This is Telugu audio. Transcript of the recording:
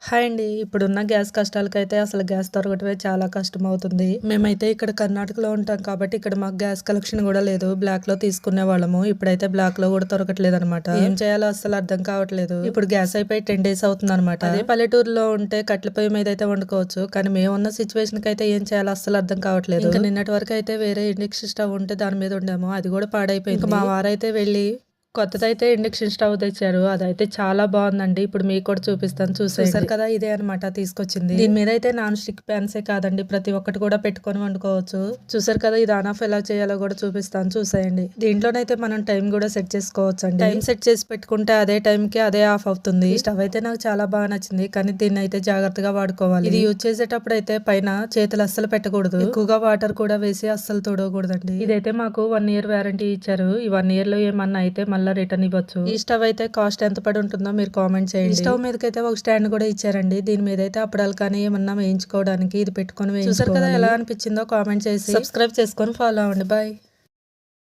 హాయ్ అండి. ఇప్పుడున్న గ్యాస్ కష్టాలకైతే అసలు గ్యాస్ దొరకటమే చాలా కష్టమవుతుంది. మేమైతే ఇక్కడ కర్ణాటకలో ఉంటాం కాబట్టి ఇక్కడ మాకు గ్యాస్ కలెక్షన్ కూడా లేదు. బ్లాక్‌లో తీసుకునే వాళ్ళము. ఇప్పుడైతే బ్లాక్‌లో కూడా దొరకట్లేదనమాట. ఏం చేయాలో అస్సలు అర్థం కావట్లేదు. ఇప్పుడు గ్యాస్ అయిపోయి 10 డేస్ అవుతుందనమాట. అదే పల్లెటూరులో ఉంటే కట్టెల పొయ్యి మీద అయితే వండుకోవచ్చు. కానీ మేమున్న సిచ్యువేషన్‌కి అయితే ఏం చేయాలో అస్సలు అర్థం కావట్లేదు. ఇంకా నిన్నటి వరకు అయితే వేరే ఇండక్షన్ స్టవ్ ఉంటే దాని మీద వండాము. అది కూడా పాడైపోయింది. ఇంకా మా వారైతే వెళ్ళి కొత్తదైతే ఇండక్షన్ స్టవ్ తెచ్చారు. అదైతే చాలా బాగుందండి. ఇప్పుడు మీకు కూడా చూపిస్తాను చూసారు కదా, ఇదే అనమాట తీసుకొచ్చింది. దీని మీద అయితే నాన్ స్టిక్ ప్యాన్సే కాదండి, ప్రతి ఒక్కటి కూడా పెట్టుకొని వండుకోవచ్చు. చూసారు కదా, ఇది ఆన్ ఆఫ్ ఎలా చేయాలో కూడా చూపిస్తాను చూసేయండి. దీంట్లోనైతే మనం టైం కూడా సెట్ చేసుకోవచ్చు అండి. టైం సెట్ చేసి పెట్టుకుంటే అదే టైం కి అదే ఆఫ్ అవుతుంది. స్టవ్ అయితే నాకు చాలా బాగా నచ్చింది, కానీ దీన్ని అయితే జాగ్రత్తగా వాడుకోవాలి. ఇది యూజ్ చేసేటప్పుడు అయితే పైన చేతులు అస్సలు పెట్టకూడదు. ఎక్కువగా వాటర్ కూడా వేసి అస్సలు తొడవకూడదండి. ఇదైతే మాకు 1 ఇయర్ వారంటీ ఇచ్చారు. ఈ 1 ఇయర్ లో ఏమన్నా అయితే మళ్ళీ రిటర్న్ ఇవ్వచ్చు. ఈ స్టవ్ అయితే కాస్ట్ ఎంత పడి ఉంటుందో మీరు కామెంట్ చేయండి. ఈ స్టవ్ మీదకైతే ఒక స్టాండ్ కూడా ఇచ్చారండి. దీని మీద అయితే అప్పడాలు కానీ ఏమన్నా వేయించుకోవడానికి ఇది పెట్టుకొని చూసారు కదా, ఎలా అనిపించిందో కామెంట్ చేసి సబ్స్క్రైబ్ చేసుకొని ఫాలో అవ్వండి. బాయ్.